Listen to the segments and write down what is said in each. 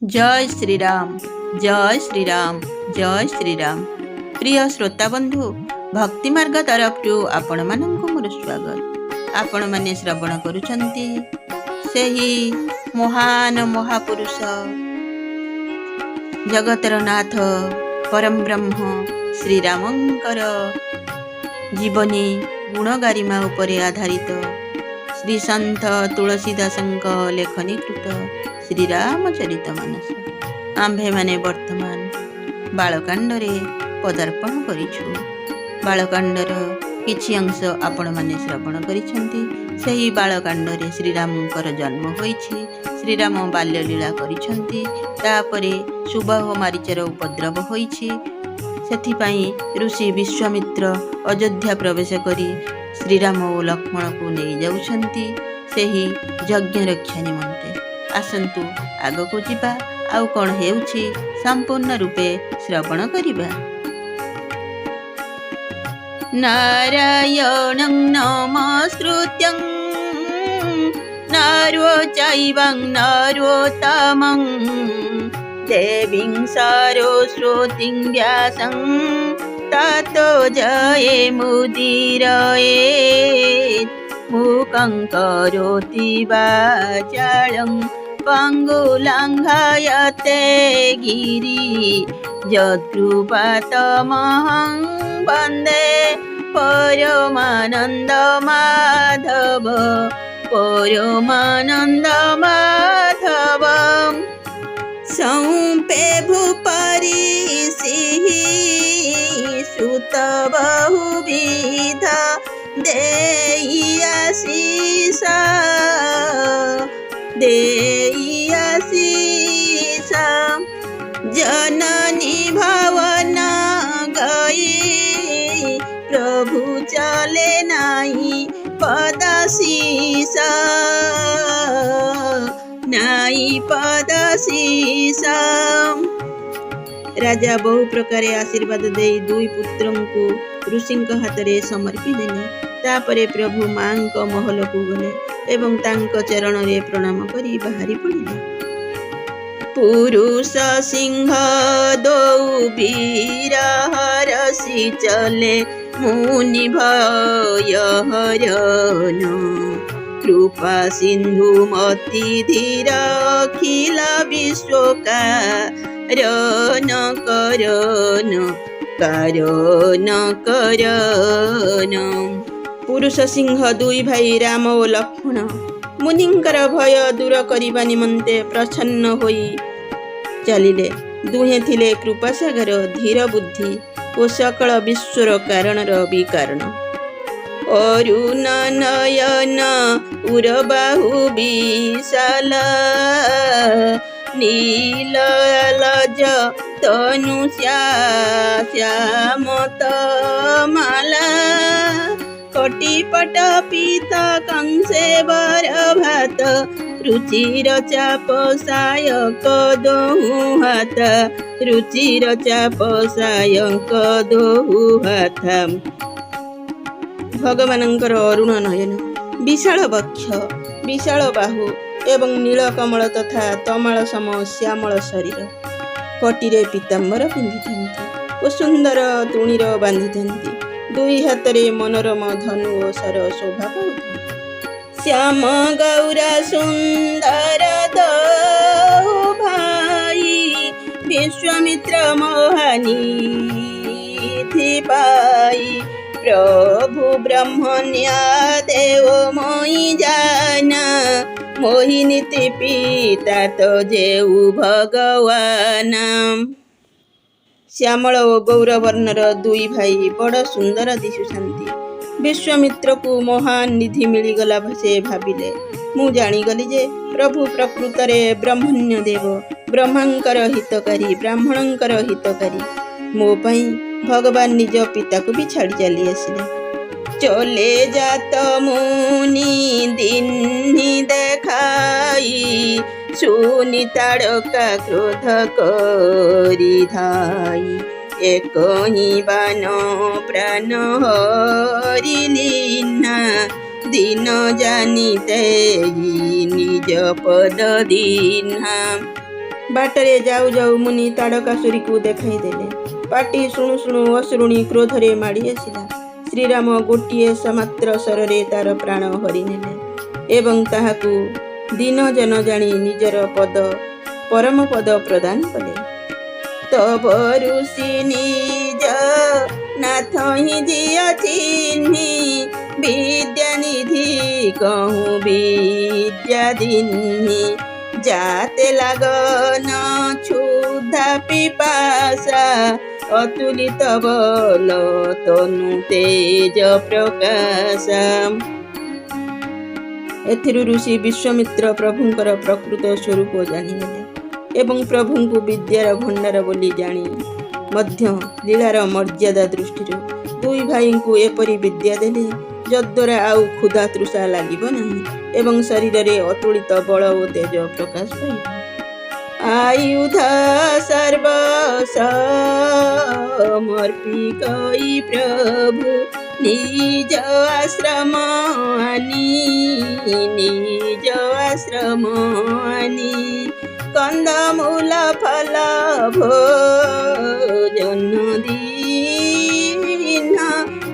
जय श्रीराम जय श्रीराम जय श्रीराम। प्रिय श्रोता बंधु, भक्ति मार्ग तरफ आपण मानंकु मोर स्वागत। आपण माने श्रवण करूछंती सेही महान महापुरुष जगतर नाथ परम ब्रह्म श्रीरामंकर जीवनी गुण गारिमा उपरे आधारित श्री संत तुलसीदासंक लेखनीकृत श्रीरामचरित मानस आम्भे माने वर्तमान बालकांडरे पदार्पण करिछु। बालकांडर किछि अंश आपण माने श्रवण करिछंती। सेही बालकांडरे श्रीरामंकर जन्म होइछि। श्रीराम बाल्य लीला करिछंती। तापरे सुबाह मारीचर उपद्रव होइछि। सेथिपाई ऋषि विश्वामित्र अयोध्या प्रवेश करी श्रीराम और लक्ष्मण को नहीं जाउछंती सेही यज्ञ रक्षा निमंते। आसंतु आगको जिबा आउ कोन हेउछि संपूर्ण रूपे श्रवण करिबा। नारायणं नमस्कृत्यं नारो चैवं नरोत्तमं देवीं सरस्वतीं व्यासं ततो जये मुदीरये मूकं करोति वाचालं पङ्गुलङ्घयते गिरि यत्कृपातमहं वन्दे परमानन्दमाधव परमानन्दमाधवम्। संपे भूपरिषिः सुत बहुविध देयसीस जननी भवन गई प्रभु चले नाई पदशीष नाई पदशीष। राजा बहु प्रकार आशीर्वाद दे दुई पुत्रं को ऋषि हाथ में समर्पी देले। तापरे प्रभु मां महल को गले एवं तांको चरण रे प्रणाम करी बाहरी पड़िले। पुरुष सिंह दो वीर हरसी चले मुनि भय हरन कृपा सिंधु मति धीर अखिल विश्वका रन करन कारण करन। पुरुष सिंह दुई भाई राम और लक्ष्मण मुनिंकर भय दूर करिबा निमंते प्रसन्न होई चलिले। दुहे थिले कृपासागर धीर बुद्धि और सकल विश्वर कारणर विकारण। अरुण नयन उरबाहु विशाल नीलज तनु श्यामत माला कटिपट पीत कंसे बर भात रुचिर चाप सायक दोहु हाथ रुचिर चाप सायक दोहु हाथ। भगवानंकर अरुण नयन विशाल वक्ष विशाल बाहु एवं नीलकमल तथा तमाल सम श्यामल शरीर कटिरे पीताम्बर पिंधिथांती और सुंदर तुणीर बांधिथांती। दुई हाथ में मनोरम धनु और सर शोभा पाउथांती। श्याम गौरा सुंदर दो भाई विश्वामित्र मोहनी थी पाई प्रभु ब्रह्मण्य देव मोहि जाना मोहिनी पिता तो जेऊ भगवान। श्यामल और गौरवर्णर दुई भाई बड़ सुंदर दिशुछंती। विश्वामित्र को महान निधि मिलीगला से भाविले। मु जानीगली जे प्रभु प्रकृतरे ब्रह्मण्य देव ब्रह्मांकर हितकारी ब्राह्मणंकर हितकारी। मो पई भगवान निज पिता को भी छाड़ी चली आसिले। चले जात मुनि दिन्ही देखाई सुनि ताड़का क्रोध करी धाई एक ही बान प्राण हरिलीना दिन जानिते निज पद दीना। ବାଟରେ ଯାଉ ଯାଉ ମୁନି ତାଡ଼କାସୁରୀକୁ ଦେଖାଇ ଦେଲେ। ପାଟି ଶୁଣୁ ଶୁଣୁ ଅଶ୍ରୁଣୀ କ୍ରୋଧରେ ମାଡ଼ି ଆସିଲା। ଶ୍ରୀରାମ ଗୋଟିଏ ସମାତ୍ର ସ୍ୱରରେ ତାର ପ୍ରାଣ ହରିନେଲେ ଏବଂ ତାହାକୁ ଦିନ ଜନ ଜାଣି ନିଜର ପରମ ପଦ ପ୍ରଦାନ କଲେ। ତବ ଋଷି ନିଜ ନାଥ ହିଁ ଜିୟ ଚିହ୍ନି, ବିଦ୍ୟାନିଧି କହୁଁ ବିଦ୍ୟା ଦିହ୍ନି। जाते लगन क्षुधा पिपासा, अतुलित बल तनु तेज प्रकाश। एथिरु ऋषि विश्वामित्र प्रभुंकर प्रकृत स्वरूप जानिनेले एवं प्रभुंकु विद्यार भंडार बोली जानी मध्य लीलार मर्यादा दृष्टि दुई भाई को एपरी विद्या देले जद्वारा आउ क्षुधा तृषा लागिब नहीं एवं शरीर रे अतुलित बल और तेज प्रकाश पाइब। आयुध सर्व समर्पी कई प्रभु निज आश्रम आनी कंदमूल फल भोजन दीन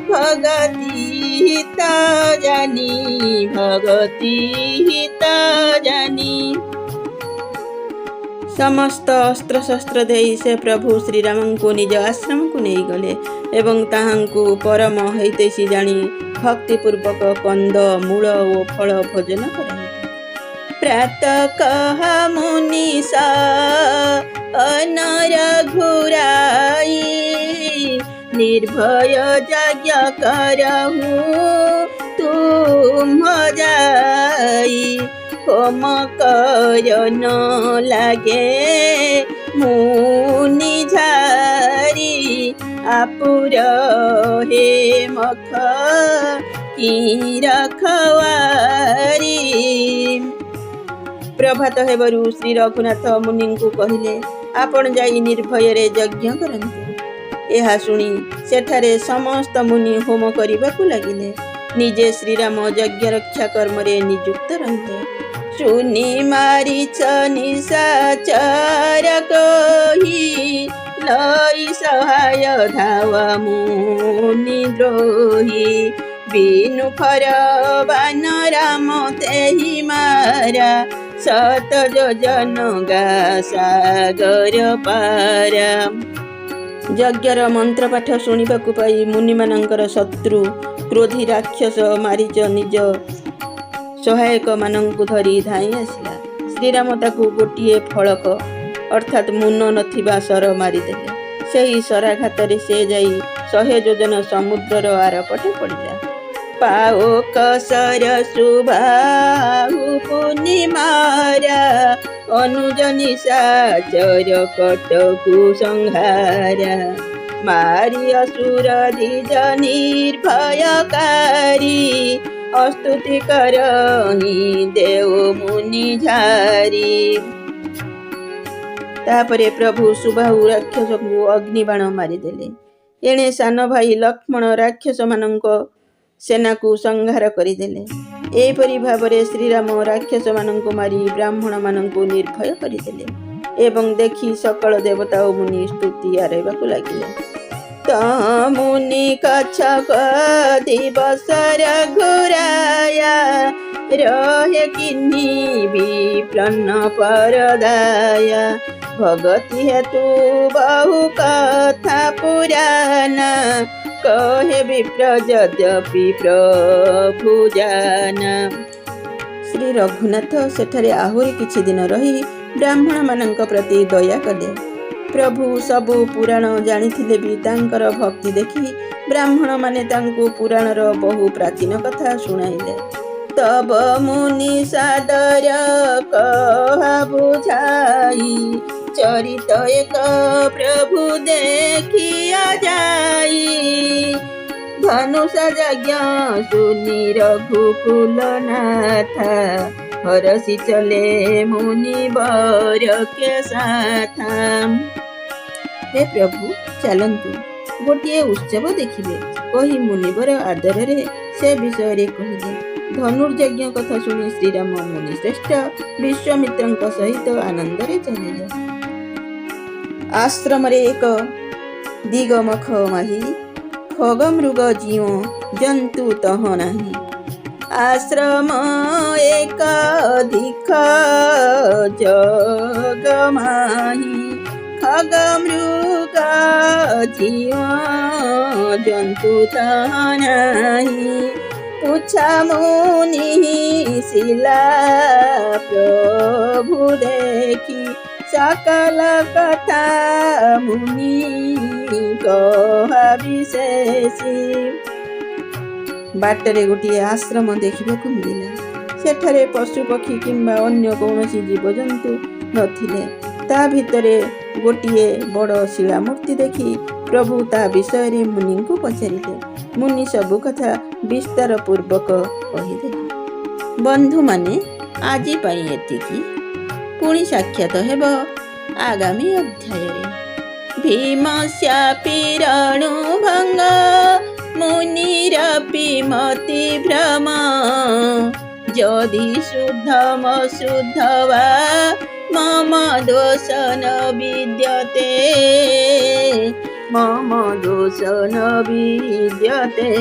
भगति हित जानी। समस्त अस्त्र शस्त्र दे से प्रभु श्रीराम को निज आश्रम को नहीं गले एवं ताहांकु परम हैतेसी जानी भक्तिपूर्वक कंद मूल और फल भोजन कराइले। प्रातः कह मुनिषा अनर घुराई, निर्भय यज्ञ करहु तुम जाई। होम करन लागे मुनि झारी, आपुर हे मख की रखवारी। प्रभात हेबरु श्री रघुनाथ मुनि को कहिले आपण जाई निर्भय रे यज्ञ करंतु। यह शुणी सेठारे समस्त मुनि होम करबाकू लागिले। निजे श्रीराम यज्ञ रक्षा कर्म रे नियुक्त रहते। सुनी मारीच निशाचर कोही, लई सहाय धावा मुनि द्रोही। बिनु फर बान राम तेहि मारा, सत योजन गा सागर पारा। यज्ञर मंत्र पाठ शुणिबाकू पाई मुनि मानकर शत्रु क्रोधी राक्षस मारीच निज सहायक मानंकु धरी धाई आसिला। श्रीराम ताकू गोटिए फलक अर्थात मुन नथिबा सर मारिदेले। सही सराघात से जाई 100 योजन समुद्रर आरपटे पड़िला। पाओ कसर सुबाहु पूर्णिमारा, अनुज निशाचर कटकु संहारा। मारी असुर द्विज निर्भयकारी, अस्तुति करहि देव मुनि झारी। तापरे प्रभु सुबाहु राक्षस को अग्निबाण मारिदेले। एणे सान भाई लक्ष्मण राक्षस मानक सेना को संहार करदेले। एपरी भावरे श्रीराम राक्षस मानक मारी ब्राह्मण मानक निर्भय करदेले एवं देखी सकल देवता और मुनि स्तुति आरैबाकू लागिले। मुनि कच्छप दिवसर घुराया, रहे किन्ही विप्रन्न परदाया। भगति हेतु बहु कथा पुराना, कहे विप्र यद्यपि प्रभु जाना। श्री रघुनाथ सेठारे आहुरी किछि दिन रही ब्राह्मण मानक प्रति दया कले। प्रभु सबु पुराण जानिथिले भी तांकर भक्ति देखि ब्राह्मण माने तांको पुराणर बहु प्राचीन कथा शुणाइले। तब मुनि सादर कहा बुझाई, चरित एक प्रभु देखिया जाई। धनुष यज्ञ सुनि रघुकुल नाथा, हरसी चले मुनि वर के साथा। हे प्रभु चलंतु गोटे उत्सव देखिबे कही मुनिवर आदर रे से विषय रे कहिले। ଧନୁର୍ଯଜ୍ଞ କଥା ଶୁଣି ଶ୍ରୀରାମ ମୁନି ଶ୍ରେଷ୍ଠ ବିଶ୍ୱାମିତ୍ରଙ୍କ ସହିତ ଆନନ୍ଦରେ ଚାଲିଲେ। ଆଶ୍ରମରେ ଏକ ଦିଗମଖ ମାହି, ଖଗମୃଗ ଜିଉଁ ଜନ୍ତୁ ତହ ନାହିଁ। ଆଶ୍ରମ ଏକାଧିକ ଜଗମାହି, ଖଗମୃଗ ଜିଉଁ ଜନ୍ତୁ ତହ ନାହିଁ। ପୁଚ୍ଛା ମୁନି ଶିଲା ପ୍ରଭୁ ଦେଖି, ସକଲ କଥା ମୁନି କହା ବିଶେଷୀ। ବାଟରେ ଗୋଟିଏ ଆଶ୍ରମ ଦେଖିବାକୁ ମିଳିଲା। ସେଠାରେ ପଶୁପକ୍ଷୀ କିମ୍ବା ଅନ୍ୟ କୌଣସି ଜୀବଜନ୍ତୁ ନଥିଲେ। ତା ଭିତରେ ଗୋଟିଏ ବଡ଼ ଶିଳାମୂର୍ତ୍ତି ଦେଖି ପ୍ରଭୁ ତା ବିଷୟରେ ମୁନିଙ୍କୁ ପଚାରିଲେ। ମୁନି ସବୁ କଥା ବିସ୍ତାର ପୂର୍ବକ କହିଦେଲେ। ବନ୍ଧୁମାନେ, ଆଜି ପାଇଁ ଏତିକି। ପୁଣି ସାକ୍ଷାତ ହେବ ଆଗାମୀ ଅଧ୍ୟାୟରେ। ଭୀମସ୍ୟାପି ରଣୁଭଙ୍ଗ, ମୁନିରପି ମତି ଭ୍ରମ। ଯଦି ଶୁଦ୍ଧମଶୁଦ୍ଧ ବା ମମ ଦୋଷ ନ ବିଦ୍ୟତେ, ମମ ଦୋଷ ନ ବିଦ୍ୟତେ,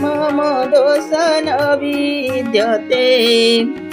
ମମ ଦୋଷ ନ ବିଦ୍ୟତେ।